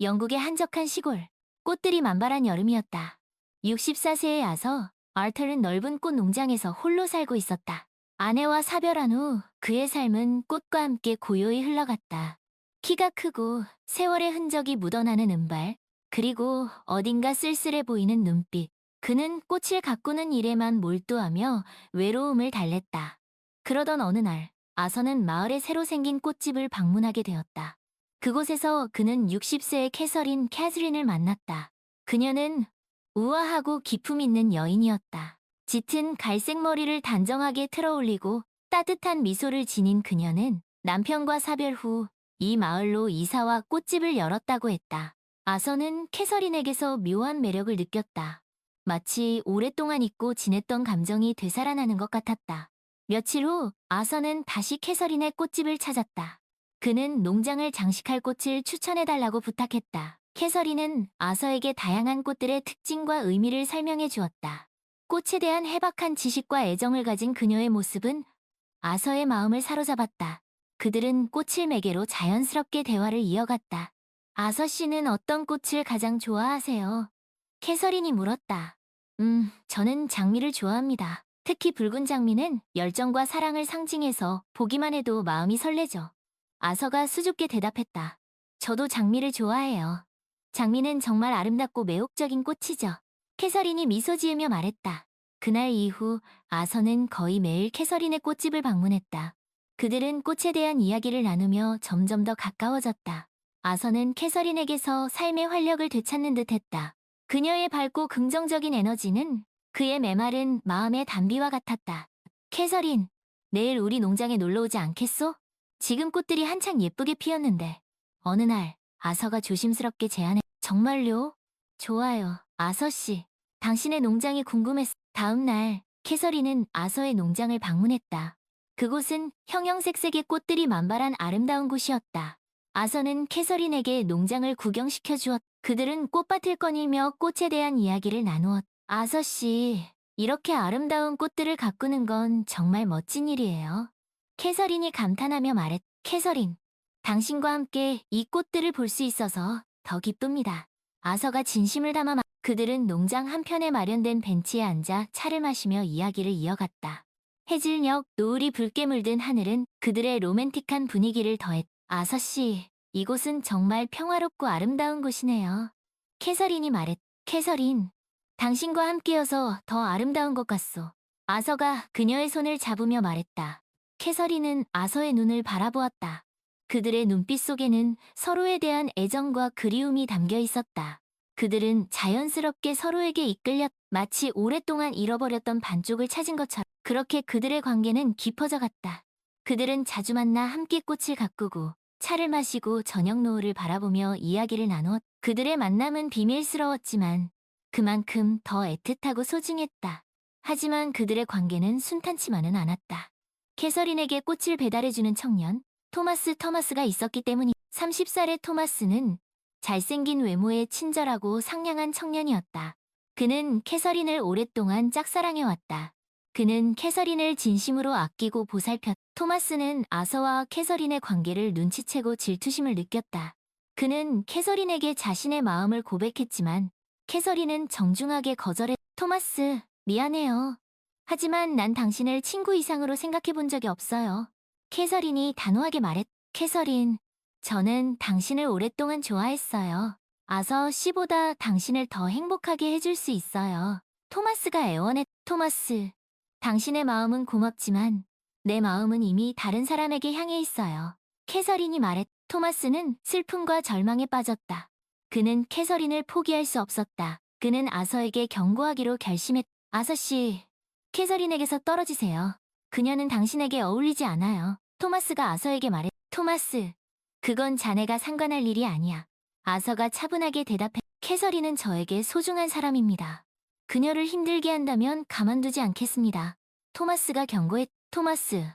영국의 한적한 시골, 꽃들이 만발한 여름이었다. 64세의 아서, 아르터는 넓은 꽃 농장에서 홀로 살고 있었다. 아내와 사별한 후 그의 삶은 꽃과 함께 고요히 흘러갔다. 키가 크고 세월의 흔적이 묻어나는 은발, 그리고 어딘가 쓸쓸해 보이는 눈빛. 그는 꽃을 가꾸는 일에만 몰두하며 외로움을 달랬다. 그러던 어느 날, 아서는 마을에 새로 생긴 꽃집을 방문하게 되었다. 그곳에서 그는 60세의 캐서린 캐즈린을 만났다. 그녀는 우아하고 기품 있는 여인이었다. 짙은 갈색 머리를 단정하게 틀어올리고 따뜻한 미소를 지닌 그녀는 남편과 사별 후 이 마을로 이사와 꽃집을 열었다고 했다. 아서는 캐서린에게서 묘한 매력을 느꼈다. 마치 오랫동안 잊고 지냈던 감정이 되살아나는 것 같았다. 며칠 후 아서는 다시 캐서린의 꽃집을 찾았다. 그는 농장을 장식할 꽃을 추천해달라고 부탁했다. 캐서린은 아서에게 다양한 꽃들의 특징과 의미를 설명해 주었다. 꽃에 대한 해박한 지식과 애정을 가진 그녀의 모습은 아서의 마음을 사로잡았다. 그들은 꽃을 매개로 자연스럽게 대화를 이어갔다. 아서 씨는 어떤 꽃을 가장 좋아하세요? 캐서린이 물었다. 저는 장미를 좋아합니다. 특히 붉은 장미는 열정과 사랑을 상징해서 보기만 해도 마음이 설레죠. 아서가 수줍게 대답했다. 저도 장미를 좋아해요. 장미는 정말 아름답고 매혹적인 꽃이죠. 캐서린이 미소 지으며 말했다. 그날 이후 아서는 거의 매일 캐서린의 꽃집을 방문했다. 그들은 꽃에 대한 이야기를 나누며 점점 더 가까워졌다. 아서는 캐서린에게서 삶의 활력을 되찾는 듯했다. 그녀의 밝고 긍정적인 에너지는 그의 메마른 마음의 단비와 같았다. 캐서린, 내일 우리 농장에 놀러 오지 않겠소? 지금 꽃들이 한창 예쁘게 피었는데. 어느 날, 아서가 조심스럽게 제안해. 정말요? 좋아요, 아서씨. 당신의 농장이 궁금했어. 다음 날, 캐서린은 아서의 농장을 방문했다. 그곳은 형형색색의 꽃들이 만발한 아름다운 곳이었다. 아서는 캐서린에게 농장을 구경시켜 주었다. 그들은 꽃밭을 거닐며 꽃에 대한 이야기를 나누었다. 아서씨, 이렇게 아름다운 꽃들을 가꾸는 건 정말 멋진 일이에요. 캐서린이 감탄하며 말했다. 캐서린, 당신과 함께 이 꽃들을 볼 수 있어서 더 기쁩니다. 아서가 진심을 담아 그들은 농장 한편에 마련된 벤치에 앉아 차를 마시며 이야기를 이어갔다. 해질녘 노을이 붉게 물든 하늘은 그들의 로맨틱한 분위기를 더했다. 아서씨, 이곳은 정말 평화롭고 아름다운 곳이네요. 캐서린이 말했다. 캐서린, 당신과 함께여서 더 아름다운 것 같소. 아서가 그녀의 손을 잡으며 말했다. 캐서린은 아서의 눈을 바라보았다. 그들의 눈빛 속에는 서로에 대한 애정과 그리움이 담겨 있었다. 그들은 자연스럽게 서로에게 이끌렸, 마치 오랫동안 잃어버렸던 반쪽을 찾은 것처럼. 그렇게 그들의 관계는 깊어져 갔다. 그들은 자주 만나 함께 꽃을 가꾸고 차를 마시고 저녁 노을을 바라보며 이야기를 나누었다. 그들의 만남은 비밀스러웠지만 그만큼 더 애틋하고 소중했다. 하지만 그들의 관계는 순탄치만은 않았다. 캐서린에게 꽃을 배달해주는 청년, 토마스가 있었기 때문이 30살의 토마스는 잘생긴 외모에 친절하고 상냥한 청년이었다. 그는 캐서린을 오랫동안 짝사랑해왔다. 그는 캐서린을 진심으로 아끼고 보살폈다. 토마스는 아서와 캐서린의 관계를 눈치채고 질투심을 느꼈다. 그는 캐서린에게 자신의 마음을 고백했지만 캐서린은 정중하게 거절했다. 토마스, 미안해요. 하지만 난 당신을 친구 이상으로 생각해 본 적이 없어요. 캐서린이 단호하게 말했다. 캐서린, 저는 당신을 오랫동안 좋아했어요. 아서 씨보다 당신을 더 행복하게 해줄 수 있어요. 토마스가 애원했다. 토마스, 당신의 마음은 고맙지만 내 마음은 이미 다른 사람에게 향해 있어요. 캐서린이 말했다. 토마스는 슬픔과 절망에 빠졌다. 그는 캐서린을 포기할 수 없었다. 그는 아서에게 경고하기로 결심했다. 아서 씨, 캐서린에게서 떨어지세요. 그녀는 당신에게 어울리지 않아요. 토마스가 아서에게 말했다. 토마스, 그건 자네가 상관할 일이 아니야. 아서가 차분하게 대답해. 캐서린은 저에게 소중한 사람입니다. 그녀를 힘들게 한다면 가만두지 않겠습니다. 토마스가 경고했다. 토마스,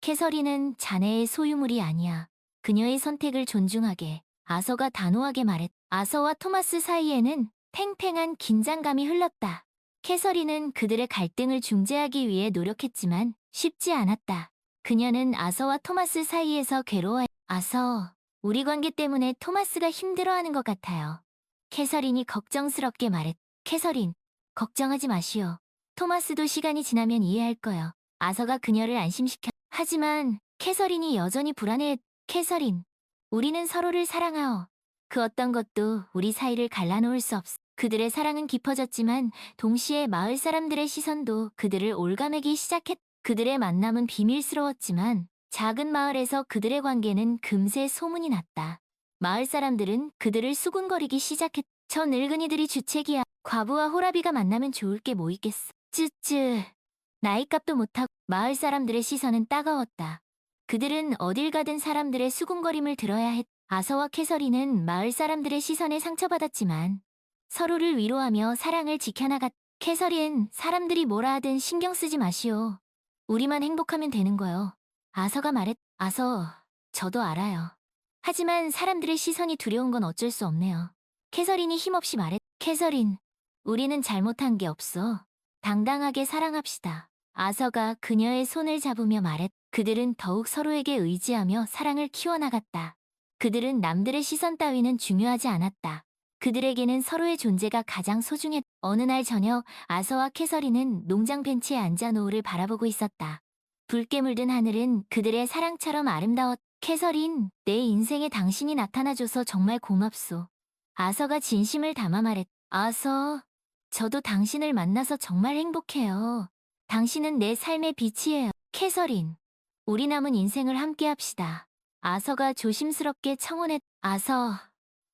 캐서린은 자네의 소유물이 아니야. 그녀의 선택을 존중하게. 아서가 단호하게 말했다. 아서와 토마스 사이에는 팽팽한 긴장감이 흘렀다. 캐서린은 그들의 갈등을 중재하기 위해 노력했지만 쉽지 않았다. 그녀는 아서와 토마스 사이에서 괴로워했다. 아서, 우리 관계 때문에 토마스가 힘들어하는 것 같아요. 캐서린이 걱정스럽게 말했. 캐서린, 걱정하지 마시오. 토마스도 시간이 지나면 이해할 거요. 아서가 그녀를 안심시켜. 하지만 캐서린이 여전히 불안해했. 캐서린, 우리는 서로를 사랑하오. 그 어떤 것도 우리 사이를 갈라놓을 수 없어. 그들의 사랑은 깊어졌지만 동시에 마을 사람들의 시선도 그들을 올가매기 시작했. 그들의 만남은 비밀스러웠지만 작은 마을에서 그들의 관계는 금세 소문이 났다. 마을 사람들은 그들을 수군거리기 시작했. 저 늙은이들이 주책이야. 과부와 호라비가 만나면 좋을 게 뭐 있겠어. 쯔쯔. 나이값도 못하고 마을 사람들의 시선은 따가웠다. 그들은 어딜 가든 사람들의 수군거림을 들어야 했. 아서와 캐서린은 마을 사람들의 시선에 상처받았지만 서로를 위로하며 사랑을 지켜나갔. 캐서린, 사람들이 뭐라 하든 신경 쓰지 마시오. 우리만 행복하면 되는 거요. 아서가 말했. 아서, 저도 알아요. 하지만 사람들의 시선이 두려운 건 어쩔 수 없네요. 캐서린이 힘없이 말했. 캐서린, 우리는 잘못한 게 없어. 당당하게 사랑합시다. 아서가 그녀의 손을 잡으며 말했. 그들은 더욱 서로에게 의지하며 사랑을 키워나갔다. 그들은 남들의 시선 따위는 중요하지 않았다. 그들에게는 서로의 존재가 가장 소중했. 어느 날 저녁, 아서와 캐서린은 농장 벤치에 앉아 노을을 바라보고 있었다. 붉게 물든 하늘은 그들의 사랑처럼 아름다웠. 캐서린, 내 인생에 당신이 나타나줘서 정말 고맙소. 아서가 진심을 담아 말했. 아서, 저도 당신을 만나서 정말 행복해요. 당신은 내 삶의 빛이에요. 캐서린, 우리 남은 인생을 함께합시다. 아서가 조심스럽게 청혼했. 아서.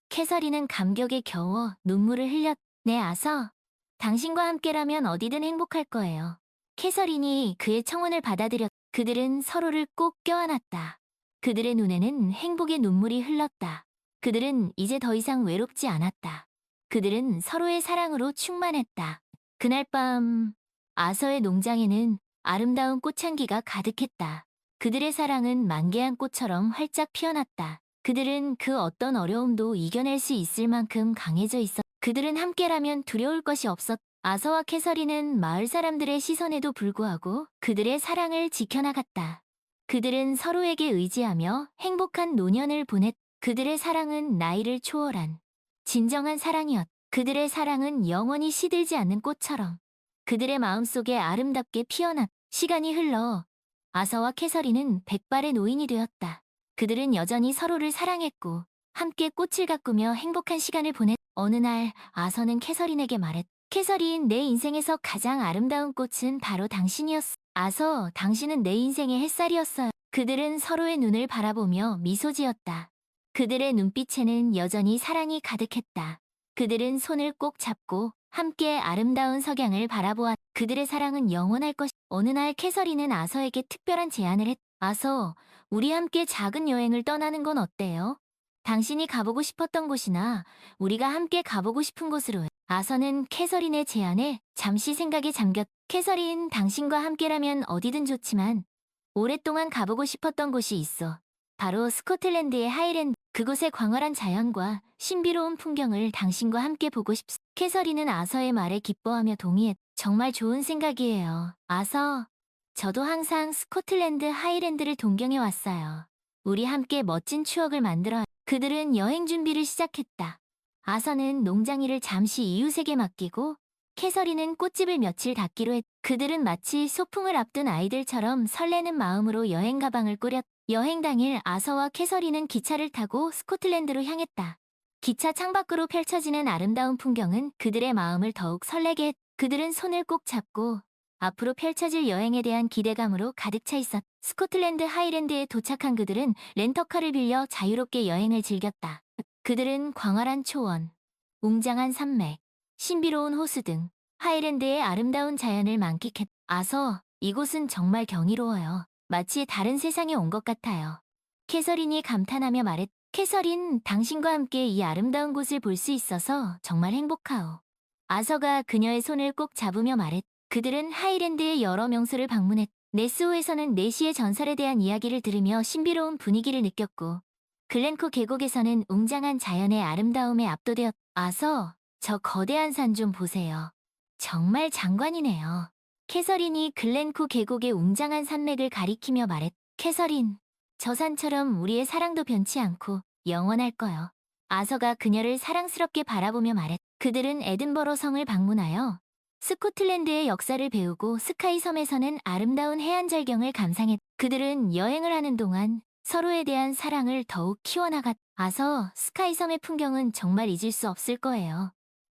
캐서린은 감격에 겨워 눈물을 흘렸. 네, 아서. 당신과 함께라면 어디든 행복할 거예요. 캐서린이 그의 청혼을 받아들였. 그들은 서로를 꼭 껴안았다. 그들의 눈에는 행복의 눈물이 흘렀다. 그들은 이제 더 이상 외롭지 않았다. 그들은 서로의 사랑으로 충만했다. 그날 밤, 아서의 농장에는 아름다운 꽃향기가 가득했다. 그들의 사랑은 만개한 꽃처럼 활짝 피어났다. 그들은 그 어떤 어려움도 이겨낼 수 있을 만큼 강해져 있었. 그들은 함께라면 두려울 것이 없었. 아서와 캐서린은 마을 사람들의 시선에도 불구하고 그들의 사랑을 지켜나갔다. 그들은 서로에게 의지하며 행복한 노년을 보냈. 그들의 사랑은 나이를 초월한 진정한 사랑이었. 그들의 사랑은 영원히 시들지 않는 꽃처럼 그들의 마음속에 아름답게 피어났. 시간이 흘러 아서와 캐서린은 백발의 노인이 되었다. 그들은 여전히 서로를 사랑했고 함께 꽃을 가꾸며 행복한 시간을 보냈. 어느 날 아서는 캐서린에게 말했. 캐서린, 내 인생에서 가장 아름다운 꽃은 바로 당신이었어. 아서, 당신은 내 인생의 햇살이었어요. 그들은 서로의 눈을 바라보며 미소 지었다. 그들의 눈빛에는 여전히 사랑이 가득했다. 그들은 손을 꼭 잡고 함께 아름다운 석양을 바라보았. 그들의 사랑은 영원할 것. 어느 날 캐서린은 아서에게 특별한 제안을 했. 아서, 우리 함께 작은 여행을 떠나는 건 어때요? 당신이 가보고 싶었던 곳이나 우리가 함께 가보고 싶은 곳으로 해. 아서는 캐서린의 제안에 잠시 생각에 잠겼. 캐서린, 당신과 함께라면 어디든 좋지만 오랫동안 가보고 싶었던 곳이 있어. 바로 스코틀랜드의 하이랜드. 그곳의 광활한 자연과 신비로운 풍경을 당신과 함께 보고 싶소. 캐서린은 아서의 말에 기뻐하며 동의했. 정말 좋은 생각이에요. 아서, 저도 항상 스코틀랜드 하이랜드를 동경해 왔어요. 우리 함께 멋진 추억을 만들어요. 그들은 여행 준비를 시작했다. 아서는 농장 일을 잠시 이웃에게 맡기고 캐서린은 꽃집을 며칠 닫기로 했. 그들은 마치 소풍을 앞둔 아이들처럼 설레는 마음으로 여행 가방을 꾸렸. 여행 당일 아서와 캐서린은 기차를 타고 스코틀랜드로 향했다. 기차 창밖으로 펼쳐지는 아름다운 풍경은 그들의 마음을 더욱 설레게 했. 그들은 손을 꼭 잡고 앞으로 펼쳐질 여행에 대한 기대감으로 가득 차 있었. 스코틀랜드 하이랜드에 도착한 그들은 렌터카를 빌려 자유롭게 여행을 즐겼다. 그들은 광활한 초원, 웅장한 산맥, 신비로운 호수 등 하이랜드의 아름다운 자연을 만끽했. 아서, 이곳은 정말 경이로워요. 마치 다른 세상에 온 것 같아요. 캐서린이 감탄하며 말했. 캐서린, 당신과 함께 이 아름다운 곳을 볼 수 있어서 정말 행복하오. 아서가 그녀의 손을 꼭 잡으며 말했. 그들은 하이랜드의 여러 명소를 방문했. 네스호에서는 내시의 전설에 대한 이야기를 들으며 신비로운 분위기를 느꼈고 글렌코 계곡에서는 웅장한 자연의 아름다움에 압도되었. 아서, 저 거대한 산 좀 보세요. 정말 장관이네요. 캐서린이 글렌코 계곡의 웅장한 산맥을 가리키며 말했. 캐서린, 저 산처럼 우리의 사랑도 변치 않고 영원할 거요. 아서가 그녀를 사랑스럽게 바라보며 말했. 그들은 에든버러 성을 방문하여 스코틀랜드의 역사를 배우고 스카이 섬에서는 아름다운 해안 절경을 감상했. 그들은 여행을 하는 동안 서로에 대한 사랑을 더욱 키워나갔. 아서 스카이 섬의 풍경은 정말 잊을 수 없을 거예요.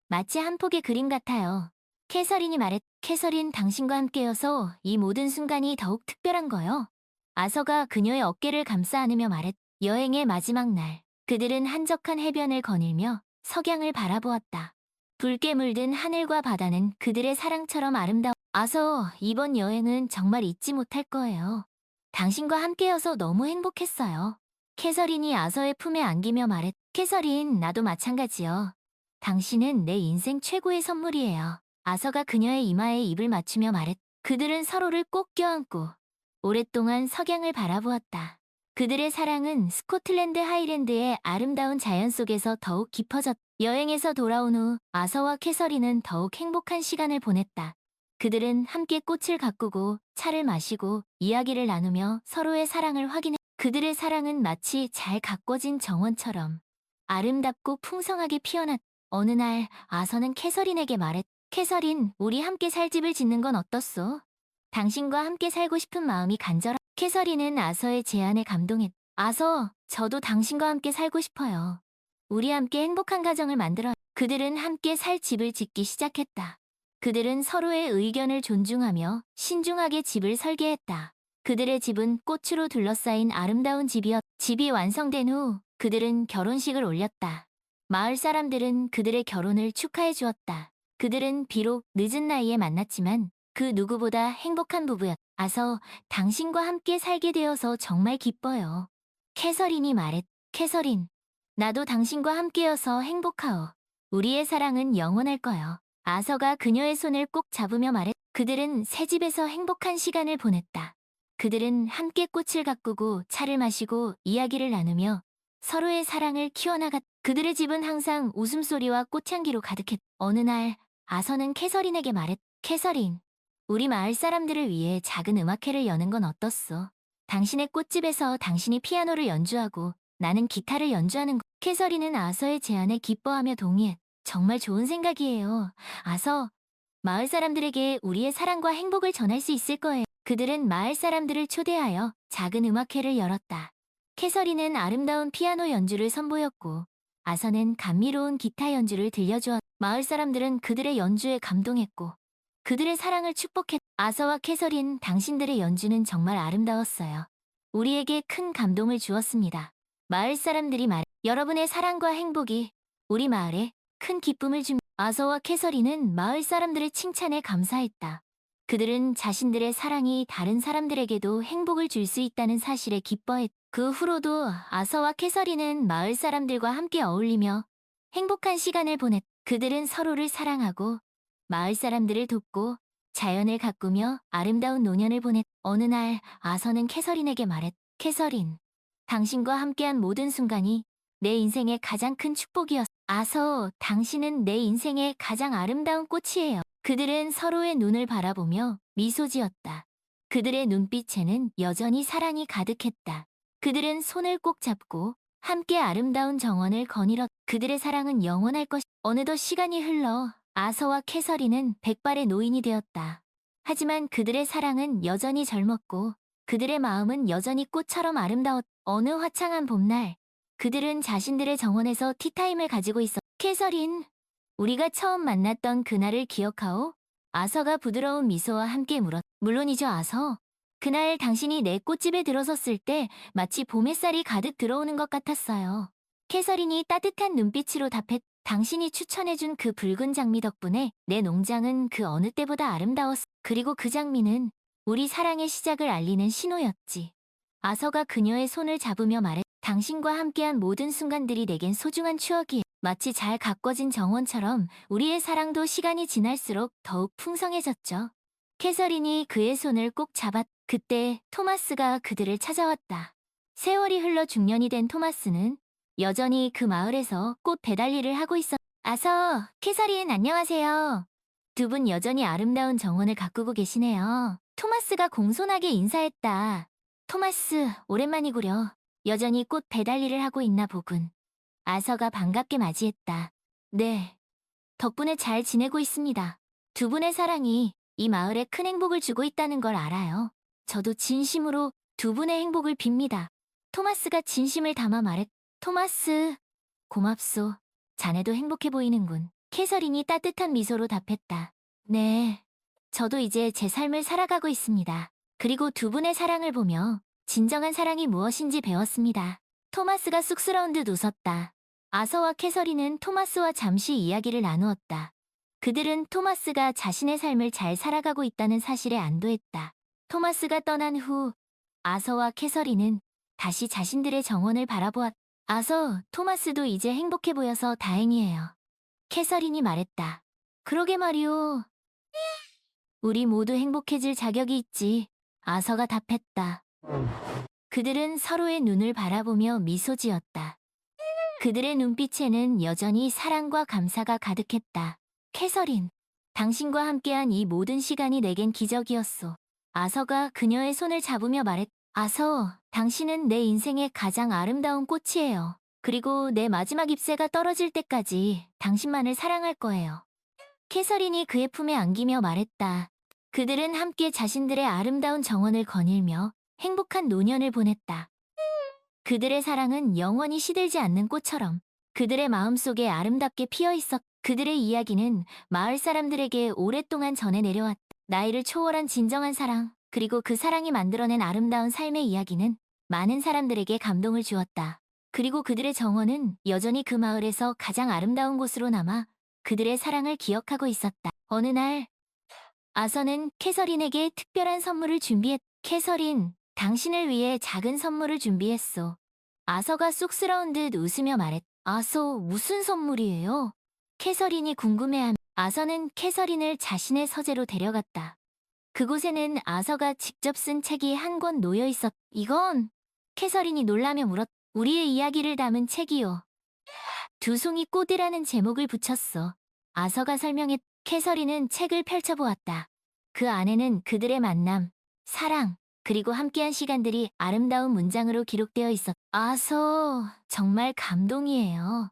마치 한 폭의 그림 같아요. 캐서린이 말했. 캐서린, 당신과 함께여서 이 모든 순간이 더욱 특별한 거요. 아서가 그녀의 어깨를 감싸 안으며 말했. 여행의 마지막 날, 그들은 한적한 해변을 거닐며 석양을 바라보았다. 붉게 물든 하늘과 바다는 그들의 사랑처럼 아름다워. 아서, 이번 여행은 정말 잊지 못할 거예요. 당신과 함께여서 너무 행복했어요. 캐서린이 아서의 품에 안기며 말했. 캐서린, 나도 마찬가지요. 당신은 내 인생 최고의 선물이에요. 아서가 그녀의 이마에 입을 맞추며 말했. 그들은 서로를 꼭 껴안고 오랫동안 석양을 바라보았다. 그들의 사랑은 스코틀랜드 하이랜드의 아름다운 자연 속에서 더욱 깊어졌다. 여행에서 돌아온 후 아서와 캐서린은 더욱 행복한 시간을 보냈다. 그들은 함께 꽃을 가꾸고 차를 마시고 이야기를 나누며 서로의 사랑을 확인해. 그들의 사랑은 마치 잘 가꿔진 정원처럼 아름답고 풍성하게 피어났다. 어느 날 아서는 캐서린에게 말했다. 캐서린, 우리 함께 살 집을 짓는 건 어떻소? 당신과 함께 살고 싶은 마음이 간절하. 캐서린은 아서의 제안에 감동했다. 아서, 저도 당신과 함께 살고 싶어요. 우리 함께 행복한 가정을 만들어. 그들은 함께 살 집을 짓기 시작했다. 그들은 서로의 의견을 존중하며 신중하게 집을 설계했다. 그들의 집은 꽃으로 둘러싸인 아름다운 집이었다. 집이 완성된 후 그들은 결혼식을 올렸다. 마을 사람들은 그들의 결혼을 축하해 주었다. 그들은 비록 늦은 나이에 만났지만 그 누구보다 행복한 부부였다. 아서, 당신과 함께 살게 되어서 정말 기뻐요. 캐서린이 말했. 캐서린, 나도 당신과 함께여서 행복하오. 우리의 사랑은 영원할 거요. 아서가 그녀의 손을 꼭 잡으며 말했. 그들은 새 집에서 행복한 시간을 보냈다. 그들은 함께 꽃을 가꾸고 차를 마시고 이야기를 나누며 서로의 사랑을 키워나갔다. 그들의 집은 항상 웃음소리와 꽃향기로 가득했다. 어느 날 아서는 캐서린에게 말했. 캐서린, 우리 마을 사람들을 위해 작은 음악회를 여는 건 어떻소? 당신의 꽃집에서 당신이 피아노를 연주하고 나는 기타를 연주하는 것. 캐서린은 아서의 제안에 기뻐하며 동의했. 정말 좋은 생각이에요. 아서, 마을 사람들에게 우리의 사랑과 행복을 전할 수 있을 거예요. 그들은 마을 사람들을 초대하여 작은 음악회를 열었다. 캐서린은 아름다운 피아노 연주를 선보였고 아서는 감미로운 기타 연주를 들려주었다. 마을 사람들은 그들의 연주에 감동했고 그들의 사랑을 축복했다. 아서와 캐서린, 당신들의 연주는 정말 아름다웠어요. 우리에게 큰 감동을 주었습니다. 마을 사람들이 말해. 여러분의 사랑과 행복이 우리 마을에 큰 기쁨을 줍니다. 아서와 캐서린은 마을 사람들의 칭찬에 감사했다. 그들은 자신들의 사랑이 다른 사람들에게도 행복을 줄 수 있다는 사실에 기뻐했다. 그 후로도 아서와 캐서린은 마을 사람들과 함께 어울리며 행복한 시간을 보냈다. 그들은 서로를 사랑하고 마을 사람들을 돕고 자연을 가꾸며 아름다운 노년을 보냈다. 어느 날 아서는 캐서린에게 말했다. 캐서린, 당신과 함께한 모든 순간이 내 인생의 가장 큰 축복이었어. 아서, 당신은 내 인생의 가장 아름다운 꽃이에요. 그들은 서로의 눈을 바라보며 미소 지었다. 그들의 눈빛에는 여전히 사랑이 가득했다. 그들은 손을 꼭 잡고 함께 아름다운 정원을 거닐었다. 그들의 사랑은 영원할 것이다. 어느덧 시간이 흘러 아서와 캐서린은 백발의 노인이 되었다. 하지만 그들의 사랑은 여전히 젊었고 그들의 마음은 여전히 꽃처럼 아름다웠다. 어느 화창한 봄날, 그들은 자신들의 정원에서 티타임을 가지고 있었다. 캐서린, 우리가 처음 만났던 그날을 기억하오? 아서가 부드러운 미소와 함께 물었다. 물론이죠, 아서. 그날 당신이 내 꽃집에 들어섰을 때 마치 봄 햇살이 가득 들어오는 것 같았어요. 캐서린이 따뜻한 눈빛으로 답했다. 당신이 추천해준 그 붉은 장미 덕분에 내 농장은 그 어느 때보다 아름다웠어. 그리고 그 장미는 우리 사랑의 시작을 알리는 신호였지. 아서가 그녀의 손을 잡으며 말했다. 당신과 함께한 모든 순간들이 내겐 소중한 추억이에요. 마치 잘 가꿔진 정원처럼 우리의 사랑도 시간이 지날수록 더욱 풍성해졌죠. 캐서린이 그의 손을 꼭 잡았다. 그때 토마스가 그들을 찾아왔다. 세월이 흘러 중년이 된 토마스는 여전히 그 마을에서 꽃 배달 일을 하고 있었다. 아서, 캐서린, 안녕하세요. 두 분 여전히 아름다운 정원을 가꾸고 계시네요. 토마스가 공손하게 인사했다. 토마스, 오랜만이구려. 여전히 꽃 배달 일을 하고 있나 보군. 아서가 반갑게 맞이했다. 네, 덕분에 잘 지내고 있습니다. 두 분의 사랑이 이 마을에 큰 행복을 주고 있다는 걸 알아요. 저도 진심으로 두 분의 행복을 빕니다. 토마스가 진심을 담아 말했. 토마스, 고맙소. 자네도 행복해 보이는군. 캐서린이 따뜻한 미소로 답했다. 네, 저도 이제 제 삶을 살아가고 있습니다. 그리고 두 분의 사랑을 보며 진정한 사랑이 무엇인지 배웠습니다. 토마스가 쑥스러운 듯 웃었다. 아서와 캐서린은 토마스와 잠시 이야기를 나누었다. 그들은 토마스가 자신의 삶을 잘 살아가고 있다는 사실에 안도했다. 토마스가 떠난 후 아서와 캐서린은 다시 자신들의 정원을 바라보았다. 아서, 토마스도 이제 행복해 보여서 다행이에요. 캐서린이 말했다. 그러게 말이오. 우리 모두 행복해질 자격이 있지. 아서가 답했다. 그들은 서로의 눈을 바라보며 미소 지었다. 그들의 눈빛에는 여전히 사랑과 감사가 가득했다. 캐서린, 당신과 함께한 이 모든 시간이 내겐 기적이었소. 아서가 그녀의 손을 잡으며 말했다. 아서, 당신은 내 인생의 가장 아름다운 꽃이에요. 그리고 내 마지막 잎새가 떨어질 때까지 당신만을 사랑할 거예요. 캐서린이 그의 품에 안기며 말했다. 그들은 함께 자신들의 아름다운 정원을 거닐며 행복한 노년을 보냈다. 그들의 사랑은 영원히 시들지 않는 꽃처럼 그들의 마음속에 아름답게 피어있었. 그들의 이야기는 마을 사람들에게 오랫동안 전해 내려왔다. 나이를 초월한 진정한 사랑, 그리고 그 사랑이 만들어낸 아름다운 삶의 이야기는 많은 사람들에게 감동을 주었다. 그리고 그들의 정원은 여전히 그 마을에서 가장 아름다운 곳으로 남아 그들의 사랑을 기억하고 있었다. 어느 날, 아서는 캐서린에게 특별한 선물을 준비했다. 캐서린, 당신을 위해 작은 선물을 준비했소. 아서가 쑥스러운 듯 웃으며 말했다. 아서, 무슨 선물이에요? 캐서린이 궁금해하며 아서는 캐서린을 자신의 서재로 데려갔다. 그곳에는 아서가 직접 쓴 책이 한 권 놓여 있었다. 이건? 캐서린이 놀라며 물었다. 우리의 이야기를 담은 책이요. 두 송이 꽃이라는 제목을 붙였어. 아서가 설명했. 캐서린은 책을 펼쳐보았다. 그 안에는 그들의 만남, 사랑, 그리고 함께한 시간들이 아름다운 문장으로 기록되어 있었다. 아서, 정말 감동이에요.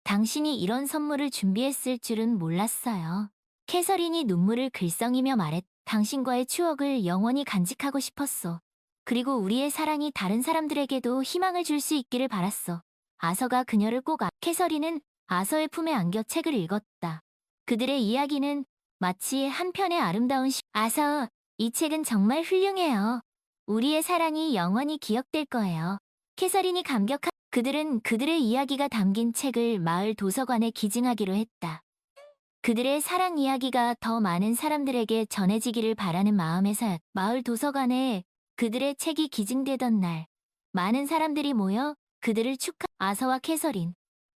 당신이 이런 선물을 준비했을 줄은 몰랐어요. 캐서린이 눈물을 글썽이며 말했다. 당신과의 추억을 영원히 간직하고 싶었어. 그리고 우리의 사랑이 다른 사람들에게도 희망을 줄 수 있기를 바랐어. 아서가 그녀를 캐서린은 아서의 품에 안겨 책을 읽었다. 그들의 이야기는 마치 한 편의 아름다운 아서, 이 책은 정말 훌륭해요. 우리의 사랑이 영원히 기억될 거예요. 캐서린이 그들은 그들의 이야기가 담긴 책을 마을 도서관에 기증하기로 했다. 그들의 사랑 이야기가 더 많은 사람들에게 전해지기를 바라는 마음에서였다. 마을 도서관에 그들의 책이 기증되던 날, 많은 사람들이 모여 그들을 아서와 캐서린,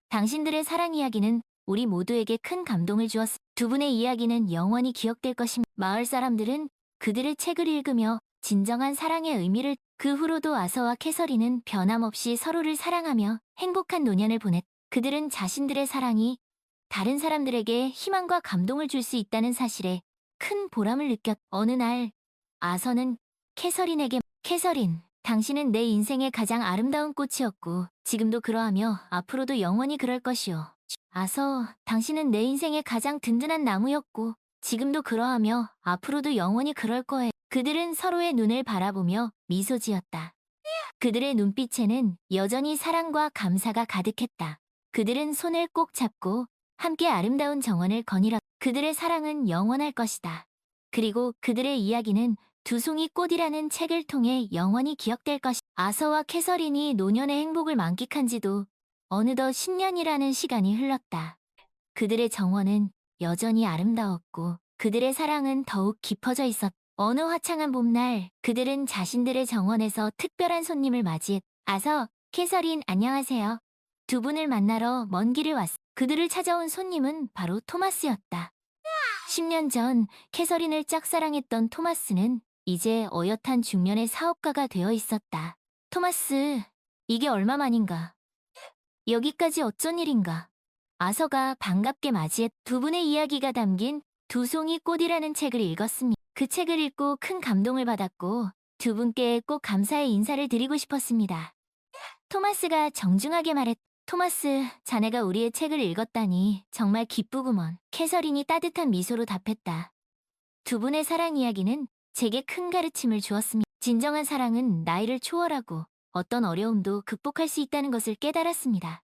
당신들의 사랑 이야기는 우리 모두에게 큰 감동을 주었습니다. 두 분의 이야기는 영원히 기억될 것입니다. 마을 사람들은 그들의 책을 읽으며 진정한 사랑의 의미를. 그 후로도 아서와 캐서린은 변함없이 서로를 사랑하며 행복한 노년을 보냈다. 그들은 자신들의 사랑이 다른 사람들에게 희망과 감동을 줄 수 있다는 사실에 큰 보람을 느꼈다. 어느 날, 아서는 캐서린에게 캐서린, 당신은 내 인생의 가장 아름다운 꽃이었고 지금도 그러하며 앞으로도 영원히 그럴 것이오. 아서, 당신은 내 인생의 가장 든든한 나무였고 지금도 그러하며 앞으로도 영원히 그럴 거예요. 그들은 서로의 눈을 바라보며 미소 지었다. 그들의 눈빛에는 여전히 사랑과 감사가 가득했다. 그들은 손을 꼭 잡고 함께 아름다운 정원을 거닐었다. 그들의 사랑은 영원할 것이다. 그리고 그들의 이야기는 두 송이 꽃이라는 책을 통해 영원히 기억될 것이다. 아서와 캐서린이 노년의 행복을 만끽한 지도 어느덧 10년이라는 시간이 흘렀다. 그들의 정원은 여전히 아름다웠고 그들의 사랑은 더욱 깊어져 있었다. 어느 화창한 봄날, 그들은 자신들의 정원에서 특별한 손님을 맞이했다. 아서, 캐서린, 안녕하세요. 두 분을 만나러 먼 길을 왔습니다. 그들을 찾아온 손님은 바로 토마스였다. 10년 전 캐서린을 짝사랑했던 토마스는 이제 어엿한 중년의 사업가가 되어 있었다. 토마스, 이게 얼마만인가? 여기까지 어쩐 일인가? 아서가 반갑게 맞이했. 두 분의 이야기가 담긴 두 송이 꽃이라는 책을 읽었습니다. 그 책을 읽고 큰 감동을 받았고 두 분께 꼭 감사의 인사를 드리고 싶었습니다. 토마스가 정중하게 말했. 토마스, 자네가 우리의 책을 읽었다니 정말 기쁘구먼. 캐서린이 따뜻한 미소로 답했다. 두 분의 사랑 이야기는 제게 큰 가르침을 주었습니다. 진정한 사랑은 나이를 초월하고 어떤 어려움도 극복할 수 있다는 것을 깨달았습니다.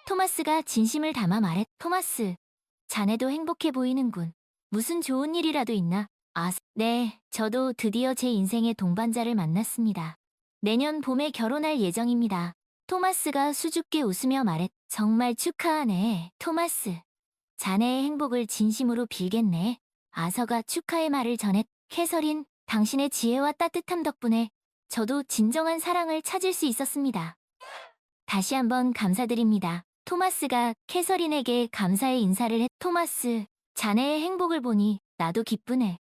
토마스가 진심을 담아 말했. 토마스, 자네도 행복해 보이는군. 무슨 좋은 일이라도 있나? 네, 저도 드디어 제 인생의 동반자를 만났습니다. 내년 봄에 결혼할 예정입니다. 토마스가 수줍게 웃으며 말했. 정말 축하하네, 토마스. 자네의 행복을 진심으로 빌겠네. 아서가 축하의 말을 전했. 캐서린, 당신의 지혜와 따뜻함 덕분에 저도 진정한 사랑을 찾을 수 있었습니다. 다시 한번 감사드립니다. 토마스가 캐서린에게 감사의 인사를 했. 토마스, 자네의 행복을 보니 나도 기쁘네.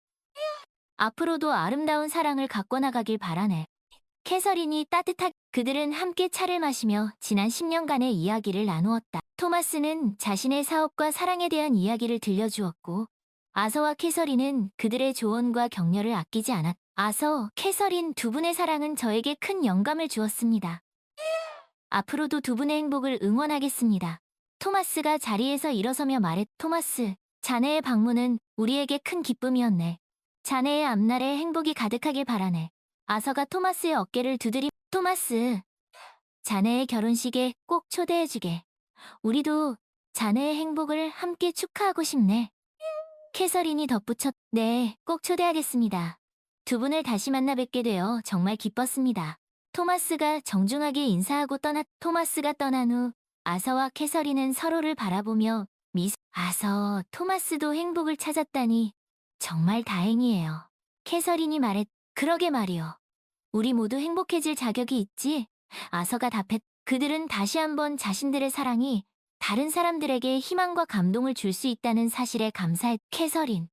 앞으로도 아름다운 사랑을 갖고 나가길 바라네. 캐서린이 따뜻하게 그들은 함께 차를 마시며 지난 10년간의 이야기를 나누었다. 토마스는 자신의 사업과 사랑에 대한 이야기를 들려주었고 아서와 캐서린은 그들의 조언과 격려를 아끼지 않았다. 아서, 캐서린 두 분의 사랑은 저에게 큰 영감을 주었습니다. 앞으로도 두 분의 행복을 응원하겠습니다. 토마스가 자리에서 일어서며 말했. 토마스, 자네의 방문은 우리에게 큰 기쁨이었네. 자네의 앞날에 행복이 가득하길 바라네. 아서가 토마스의 어깨를 두드림. 토마스, 자네의 결혼식에 꼭 초대해주게. 우리도 자네의 행복을 함께 축하하고 싶네. 캐서린이 덧붙였. 네, 꼭 초대하겠습니다. 두 분을 다시 만나 뵙게 되어 정말 기뻤습니다. 토마스가 정중하게 인사하고 토마스가 떠난 후 아서와 캐서린은 서로를 바라보며 아서, 토마스도 행복을 찾았다니 정말 다행이에요. 캐서린이 말했. 그러게 말이요. 우리 모두 행복해질 자격이 있지? 아서가 답했. 그들은 다시 한번 자신들의 사랑이 다른 사람들에게 희망과 감동을 줄 수 있다는 사실에 감사했. 캐서린,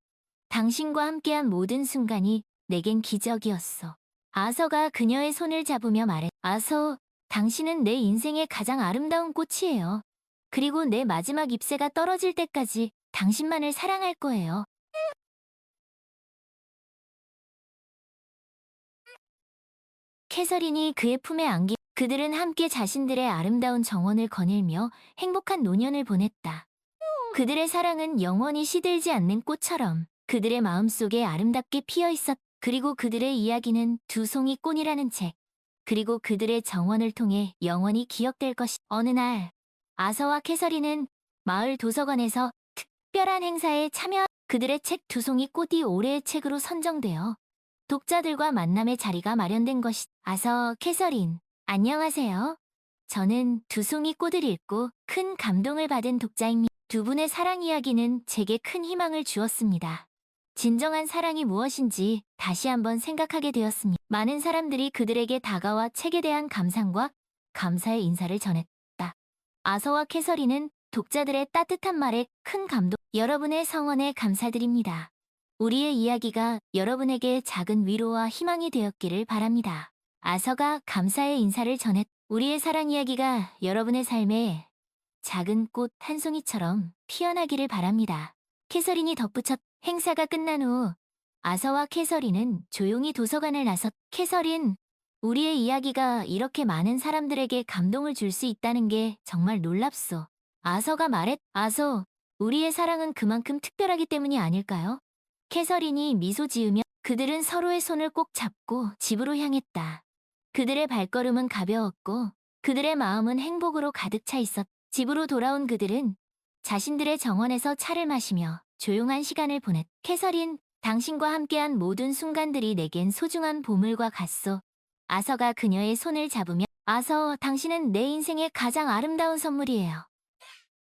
당신과 함께한 모든 순간이 내겐 기적이었어. 아서가 그녀의 손을 잡으며 말했. 아서, 당신은 내 인생의 가장 아름다운 꽃이에요. 그리고 내 마지막 잎새가 떨어질 때까지 당신만을 사랑할 거예요. 캐서린이 그의 품에 안기. 그들은 함께 자신들의 아름다운 정원을 거닐며 행복한 노년을 보냈다. 그들의 사랑은 영원히 시들지 않는 꽃처럼 그들의 마음속에 아름답게 피어 있었다. 그리고 그들의 이야기는 두 송이 꽃이라는 책, 그리고 그들의 정원을 통해 영원히 기억될 것이. 어느 날, 아서와 캐서린은 마을 도서관에서 특별한 행사에 참여. 그들의 책 두 송이 꽃이 올해의 책으로 선정되어 독자들과 만남의 자리가 마련된 것이. 아서, 캐서린, 안녕하세요. 저는 두 송이 꽃을 읽고 큰 감동을 받은 독자입니다. 두 분의 사랑 이야기는 제게 큰 희망을 주었습니다. 진정한 사랑이 무엇인지 다시 한번 생각하게 되었습니다. 많은 사람들이 그들에게 다가와 책에 대한 감상과 감사의 인사를 전했다. 아서와 캐서린은 독자들의 따뜻한 말에 큰 감동. 여러분의 성원에 감사드립니다. 우리의 이야기가 여러분에게 작은 위로와 희망이 되었기를 바랍니다. 아서가 감사의 인사를 전했. 우리의 사랑 이야기가 여러분의 삶에 작은 꽃 한 송이처럼 피어나기를 바랍니다. 캐서린이 덧붙였. 행사가 끝난 후 아서와 캐서린은 조용히 도서관을 나섰. 캐서린, 우리의 이야기가 이렇게 많은 사람들에게 감동을 줄 수 있다는 게 정말 놀랍소. 아서가 말했. 아서, 우리의 사랑은 그만큼 특별하기 때문이 아닐까요? 캐서린이 미소 지으며 그들은 서로의 손을 꼭 잡고 집으로 향했다. 그들의 발걸음은 가벼웠고 그들의 마음은 행복으로 가득 차 있었. 집으로 돌아온 그들은 자신들의 정원에서 차를 마시며 조용한 시간을 보냈. 캐서린, 당신과 함께한 모든 순간들이 내겐 소중한 보물과 같소. 아서가 그녀의 손을 잡으며 아서, 당신은 내 인생의 가장 아름다운 선물이에요.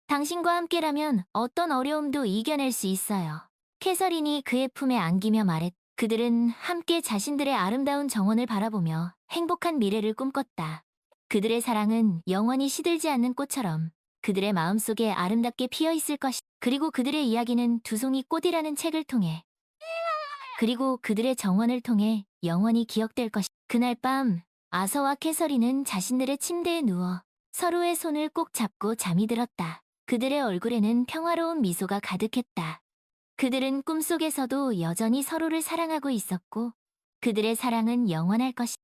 당신과 함께라면 어떤 어려움도 이겨낼 수 있어요. 캐서린이 그의 품에 안기며 말했. 그들은 함께 자신들의 아름다운 정원을 바라보며 행복한 미래를 꿈꿨다. 그들의 사랑은 영원히 시들지 않는 꽃처럼 그들의 마음속에 아름답게 피어 있을 것이. 그리고 그들의 이야기는 두 송이 꽃이라는 책을 통해 그리고 그들의 정원을 통해 영원히 기억될 것이. 그날 밤, 아서와 캐서린은 자신들의 침대에 누워 서로의 손을 꼭 잡고 잠이 들었다. 그들의 얼굴에는 평화로운 미소가 가득했다. 그들은 꿈속에서도 여전히 서로를 사랑하고 있었고 그들의 사랑은 영원할 것이.